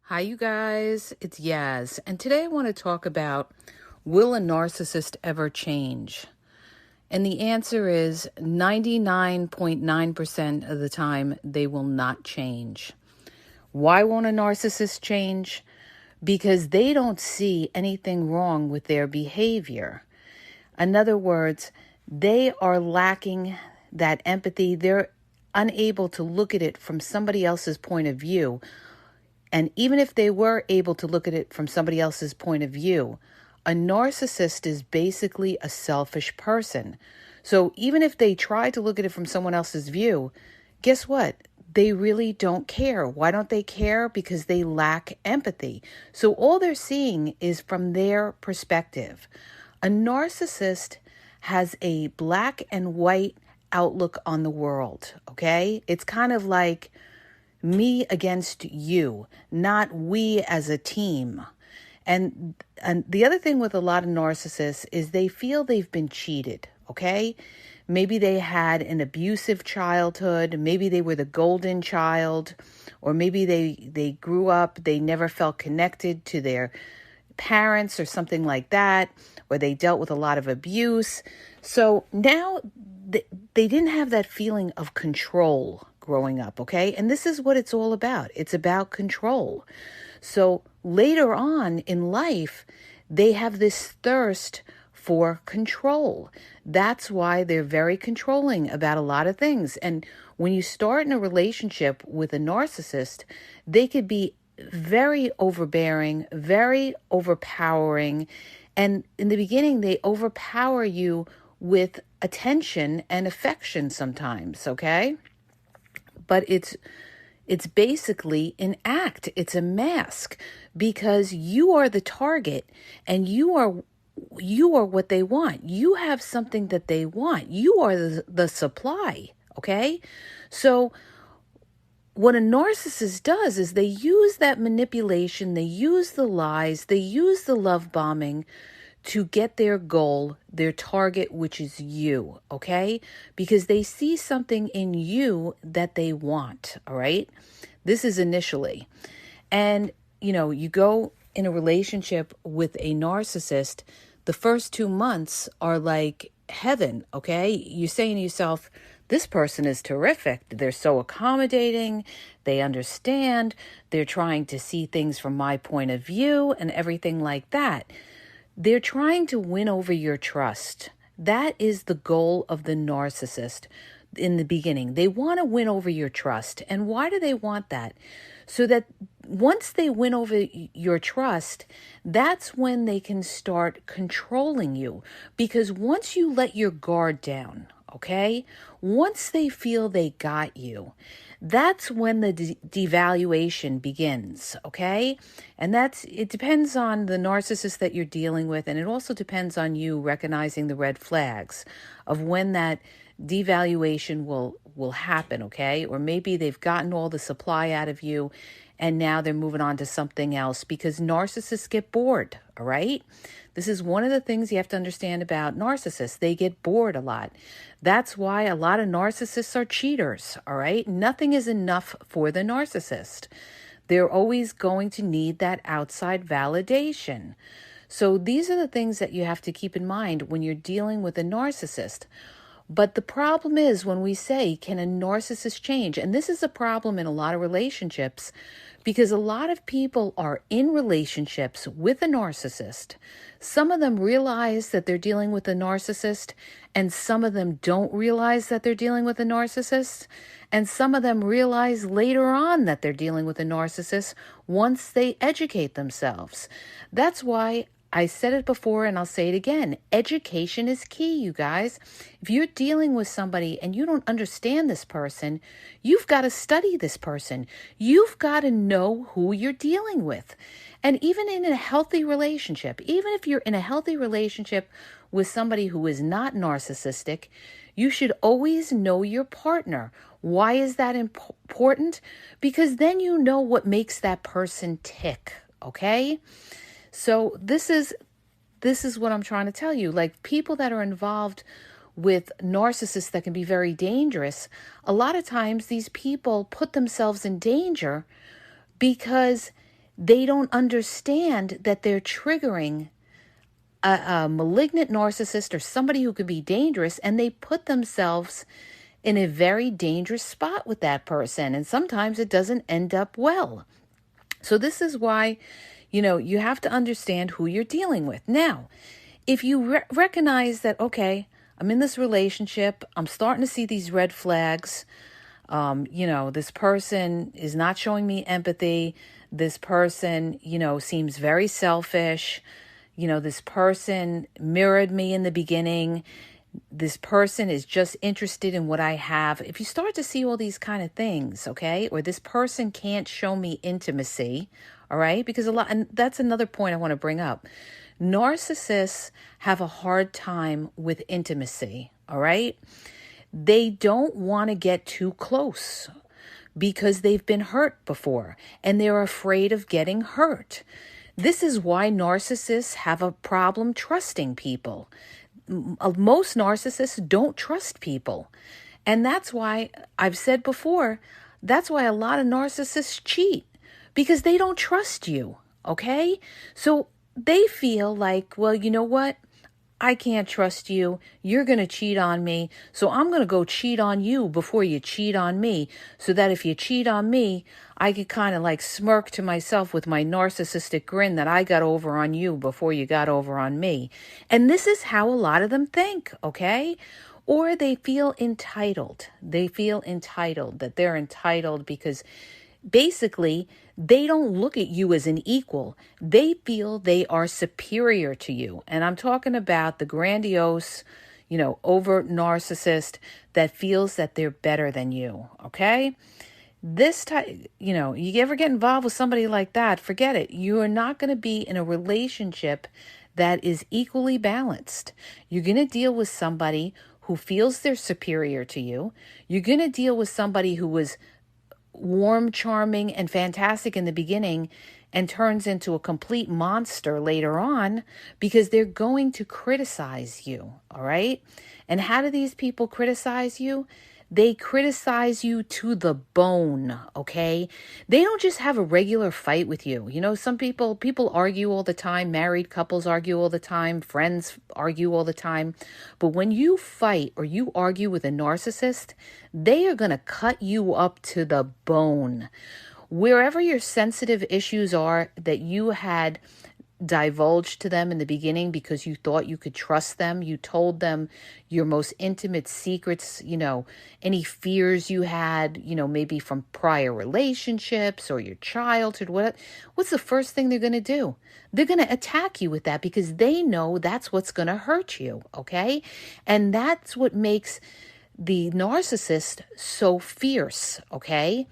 Hi, you guys. It's Yaz. And today I want to talk about, will a narcissist ever change? And the answer is 99.9% of the time, they will not change. Why won't a narcissist change? Because they don't see anything wrong with their behavior. In other words, they are lacking that empathy. They're unable to look at it from somebody else's point of view. And even if they were able to look at it from somebody else's point of view, a narcissist is basically a selfish person. So even if they try to look at it from someone else's view, guess what? They really don't care. Why don't they care? Because they lack empathy. So all they're seeing is from their perspective. A narcissist has a black and white outlook on the world, okay? It's kind of like me against you, not we as a team. And the other thing with a lot of narcissists is they feel they've been cheated, okay? Maybe they had an abusive childhood, maybe they were the golden child, or maybe they grew up, they never felt connected to their parents or something like that, or they dealt with a lot of abuse. So now they didn't have that feeling of control growing up, okay? And this is what it's all about. It's about control. So later on in life, they have this thirst for control. That's why they're very controlling about a lot of things. And when you start in a relationship with a narcissist, they could be very overbearing, very overpowering. And in the beginning, they overpower you with attention and affection sometimes, okay? But it's basically an act. It's a mask because you are the target and you are what they want. You have something that they want. You are the supply, okay? So what a narcissist does is they use that manipulation, they use the lies, they use the love bombing to get their goal, their target, which is you, okay? Because they see something in you that they want, all right? This is initially. And, you go in a relationship with a narcissist, the first 2 months are like heaven, okay? You're saying to yourself, this person is terrific. They're so accommodating. They understand. They're trying to see things from my point of view and everything like that. They're trying to win over your trust. That is the goal of the narcissist in the beginning. They want to win over your trust. And why do they want that? So that once they win over your trust, that's when they can start controlling you. Because once you let your guard down, okay, once they feel they got you, that's when the devaluation begins, okay? And it depends on the narcissist that you're dealing with, and it also depends on you recognizing the red flags of when that devaluation will happen, okay? Or maybe they've gotten all the supply out of you and now they're moving on to something else because narcissists get bored, all right? This is one of the things you have to understand about narcissists. They get bored a lot. That's why a lot of narcissists are cheaters, all right? Nothing is enough for the narcissist. They're always going to need that outside validation. So these are the things that you have to keep in mind when you're dealing with a narcissist. But the problem is when we say, can a narcissist change? And this is a problem in a lot of relationships because a lot of people are in relationships with a narcissist. Some of them realize that they're dealing with a narcissist, and some of them don't realize that they're dealing with a narcissist. And some of them realize later on that they're dealing with a narcissist once they educate themselves. That's why I said it before and I'll say it again. Education is key, you guys. If you're dealing with somebody and you don't understand this person, you've got to study this person. You've got to know who you're dealing with. And even in a healthy relationship, even if you're in a healthy relationship with somebody who is not narcissistic, you should always know your partner. Why is that important? Because then you know what makes that person tick, okay? So this is what I'm trying to tell you. Like people that are involved with narcissists that can be very dangerous, a lot of times these people put themselves in danger because They don't understand that they're triggering a malignant narcissist or somebody who could be dangerous, and they put themselves in a very dangerous spot with that person. And sometimes it doesn't end up well. So this is why, you have to understand who you're dealing with. Now, if you recognize that, okay, I'm in this relationship, I'm starting to see these red flags, this person is not showing me empathy, this person, seems very selfish, this person mirrored me in the beginning, this person is just interested in what I have. If you start to see all these kind of things, okay, or this person can't show me intimacy, all right, because and that's another point I want to bring up. Narcissists have a hard time with intimacy, all right? They don't want to get too close because they've been hurt before and they're afraid of getting hurt. This is why narcissists have a problem trusting people. Most narcissists don't trust people. And that's why I've said before, that's why a lot of narcissists cheat, because they don't trust you, okay? So they feel like, well, you know what? I can't trust you. You're going to cheat on me. So I'm going to go cheat on you before you cheat on me. So that if you cheat on me, I could kind of like smirk to myself with my narcissistic grin that I got over on you before you got over on me. And this is how a lot of them think, okay? Or they feel entitled. They feel entitled, that they're entitled because basically, they don't look at you as an equal. They feel they are superior to you. And I'm talking about the grandiose, overt narcissist that feels that they're better than you, okay? This type, you ever get involved with somebody like that, forget it. You are not going to be in a relationship that is equally balanced. You're going to deal with somebody who feels they're superior to you. You're going to deal with somebody who was warm, charming, and fantastic in the beginning and turns into a complete monster later on because they're going to criticize you, all right? And how do these people criticize you? They criticize you to the bone, okay? They don't just have a regular fight with you. Some people argue all the time. Married couples argue all the time. Friends argue all the time. But when you fight or you argue with a narcissist, they are going to cut you up to the bone. Wherever your sensitive issues are that you had divulged to them in the beginning because you thought you could trust them. You told them your most intimate secrets, any fears you had, maybe from prior relationships or your childhood. What's the first thing they're going to do? They're going to attack you with that because they know that's what's going to hurt you, okay? And that's what makes the narcissist so fierce, okay?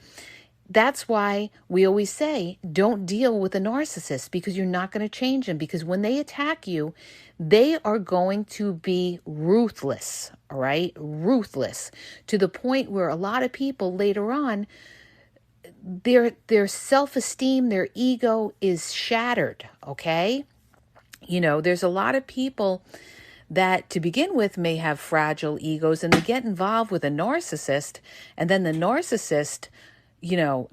That's why we always say, don't deal with a narcissist because you're not going to change them. Because when they attack you, they are going to be ruthless, all right? Ruthless to the point where a lot of people later on, their self-esteem, their ego is shattered, okay? There's a lot of people that to begin with may have fragile egos and they get involved with a narcissist and then the narcissist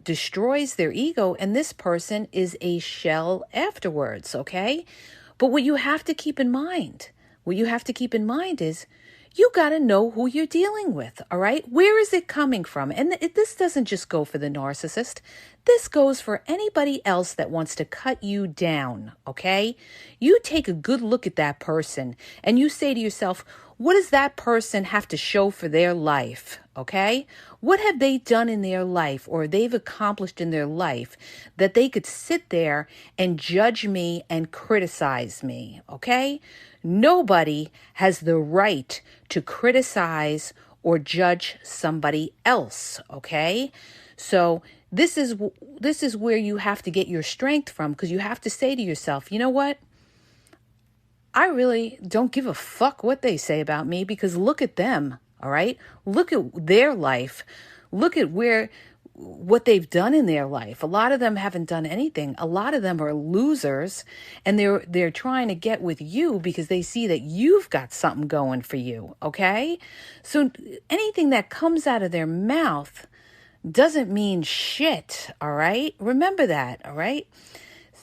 destroys their ego, and this person is a shell afterwards, okay? But what you have to keep in mind is you got to know who you're dealing with, all right? Where is it coming from? And this doesn't just go for the narcissist. This goes for anybody else that wants to cut you down, okay? You take a good look at that person and you say to yourself, what does that person have to show for their life, okay? What have they done in their life or they've accomplished in their life that they could sit there and judge me and criticize me, okay? Nobody has the right to criticize or judge somebody else, okay? So this is where you have to get your strength from because you have to say to yourself, you know what? I really don't give a fuck what they say about me because look at them, all right? Look at their life. Look at what they've done in their life. A lot of them haven't done anything. A lot of them are losers and they're trying to get with you because they see that you've got something going for you, okay? So anything that comes out of their mouth, doesn't mean shit, all right? Remember that, all right?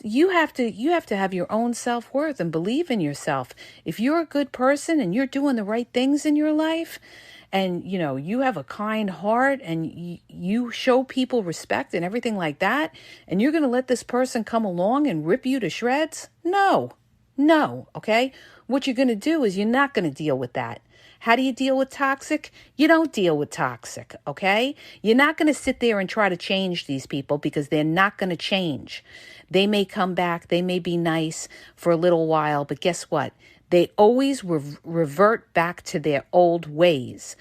You have to have your own self-worth and believe in yourself. If you're a good person and you're doing the right things in your life, and you have a kind heart, and you show people respect and everything like that, and you're going to let this person come along and rip you to shreds? No, okay? What you're going to do is you're not going to deal with that. How do you deal with toxic? You don't deal with toxic, okay? You're not going to sit there and try to change these people, because they're not going to change. They may come back, they may be nice for a little while, but guess what? They always revert back to their old ways.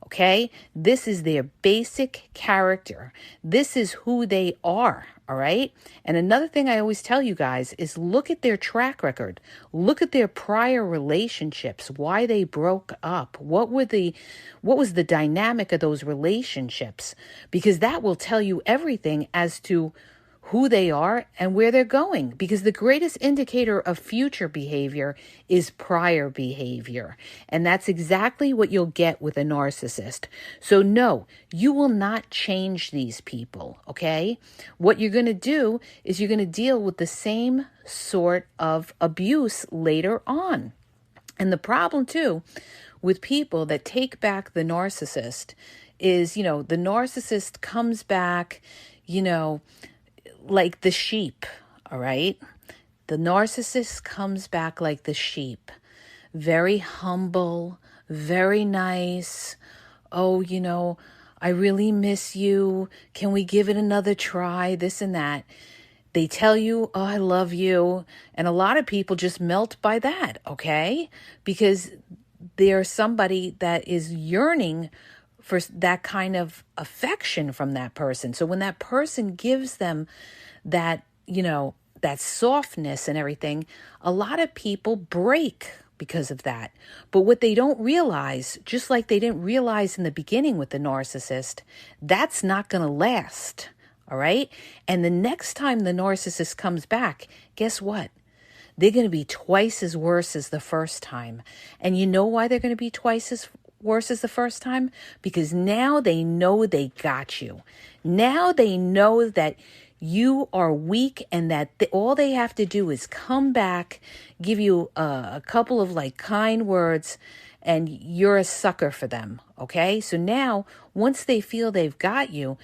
Okay? This is their basic character. This is who they are. All right? And another thing I always tell you guys is look at their track record. Look at their prior relationships, why they broke up. What was the dynamic of those relationships? Because that will tell you everything as to who they are and where they're going, because the greatest indicator of future behavior is prior behavior. And that's exactly what you'll get with a narcissist. So no, you will not change these people, okay? What you're going to do is you're going to deal with the same sort of abuse later on. And the problem too with people that take back the narcissist is, the narcissist comes back, like the sheep, all right? The narcissist comes back like the sheep, very humble, very nice. Oh, I really miss you. Can we give it another try? This and that. They tell you, oh, I love you. And a lot of people just melt by that, okay? Because they're somebody that is yearning for that kind of affection from that person. So when that person gives them that, that softness and everything, a lot of people break because of that. But what they don't realize, just like they didn't realize in the beginning with the narcissist, that's not going to last. All right. And the next time the narcissist comes back, guess what? They're going to be twice as worse as the first time. And you know why they're going to be twice as worse as the first time? Because now they know they got you. Now they know that you are weak, and that all they have to do is come back, give you a couple of kind words, and you're a sucker for them. Okay. So now once they feel they've got you,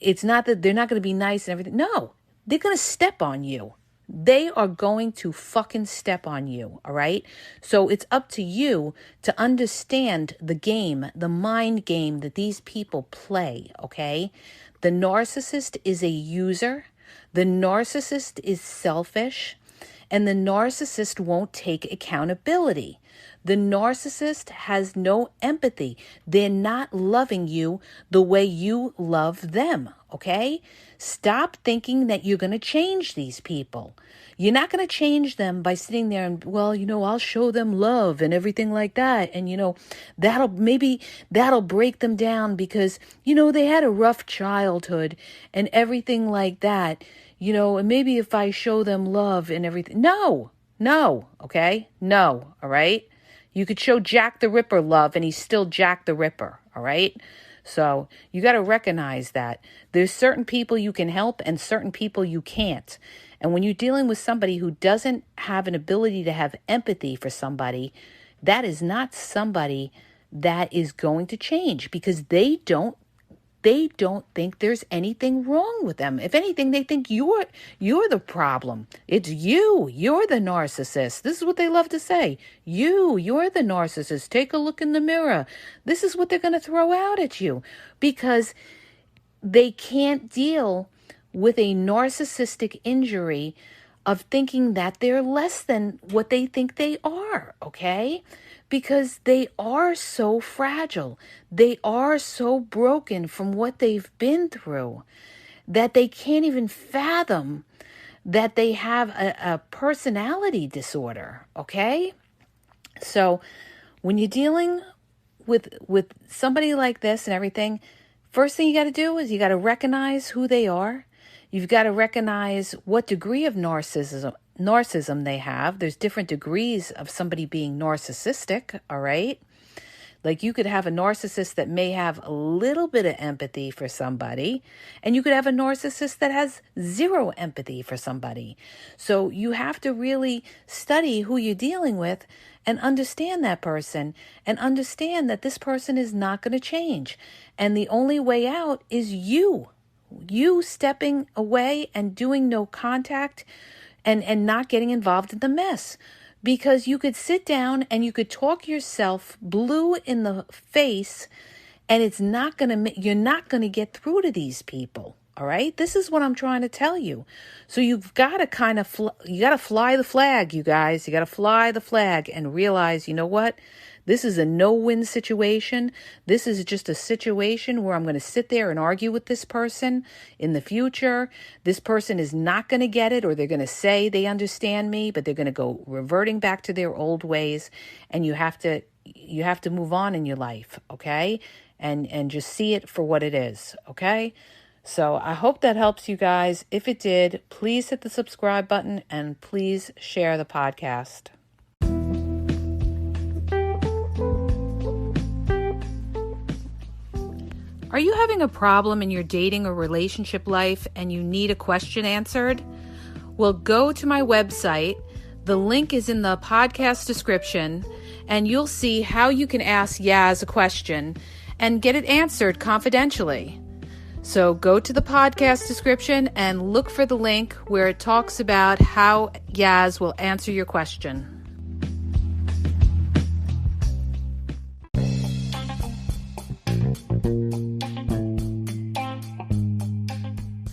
it's not that they're not going to be nice and everything. No, they're going to step on you. They are going to fucking step on you, all right? So it's up to you to understand the game, the mind game that these people play, okay? The narcissist is a user. The narcissist is selfish. And the narcissist won't take accountability. The narcissist has no empathy. They're not loving you the way you love them, okay? Stop thinking that you're going to change these people. You're not going to change them by sitting there and, I'll show them love and everything like that. And, that'll break them down because, they had a rough childhood and everything like that. And maybe if I show them love and everything. No, okay? No, all right? You could show Jack the Ripper love and he's still Jack the Ripper, all right? So you got to recognize that there's certain people you can help and certain people you can't. And when you're dealing with somebody who doesn't have an ability to have empathy for somebody, that is not somebody that is going to change, because they don't think there's anything wrong with them. If anything, they think you're the problem. It's you. You're the narcissist. This is what they love to say. You're the narcissist. Take a look in the mirror. This is what they're going to throw out at you, because they can't deal with a narcissistic injury of thinking that they're less than what they think they are, okay? Because they are so fragile. They are so broken from what they've been through that they can't even fathom that they have a personality disorder, okay? So when you're dealing with somebody like this and everything, first thing you got to do is you got to recognize who they are. You've got to recognize what degree of narcissism they have. There's different degrees of somebody being narcissistic, all right? Like you could have a narcissist that may have a little bit of empathy for somebody, and you could have a narcissist that has zero empathy for somebody. So you have to really study who you're dealing with and understand that person and understand that this person is not going to change. And the only way out is you stepping away and doing no contact and not getting involved in the mess. Because you could sit down and you could talk yourself blue in the face, and you're not going to get through to these people. All right. This is what I'm trying to tell you. So you've got to you got to fly the flag, you guys. You got to fly the flag and realize, you know what? This is a no-win situation. This is just a situation where I'm going to sit there and argue with this person in the future. This person is not going to get it, or they're going to say they understand me, but they're going to go reverting back to their old ways. And you have to move on in your life, okay? And just see it for what it is, okay? So I hope that helps you guys. If it did, please hit the subscribe button and please share the podcast. Are you having a problem in your dating or relationship life and you need a question answered? Well, go to my website. The link is in the podcast description, and you'll see how you can ask Yaz a question and get it answered confidentially. So go to the podcast description and look for the link where it talks about how Yaz will answer your question.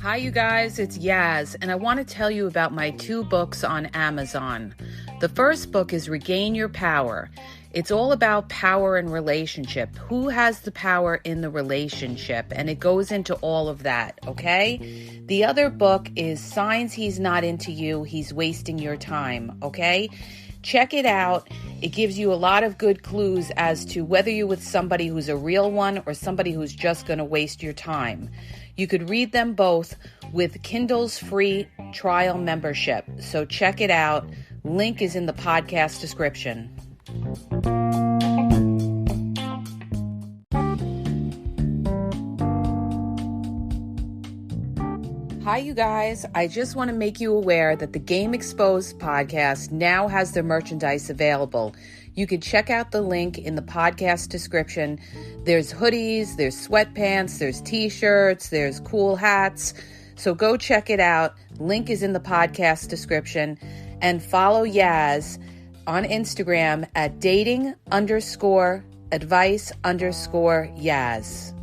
Hi, you guys, it's Yaz, and I want to tell you about my 2 books on Amazon. The first book is Regain Your Power. It's all about power and relationship. Who has the power in the relationship? And it goes into all of that, okay? The other book is Signs He's Not Into You, He's Wasting Your Time, okay? Check it out. It gives you a lot of good clues as to whether you're with somebody who's a real one or somebody who's just going to waste your time. You could read them both with Kindle's free trial membership. So check it out. Link is in the podcast description. Hi, you guys. I just want to make you aware that the Game Exposed podcast now has their merchandise available. You can check out the link in the podcast description. There's hoodies, there's sweatpants, there's t-shirts, there's cool hats. So go check it out. Link is in the podcast description. And follow Yaz on Instagram at dating_advice_Yaz.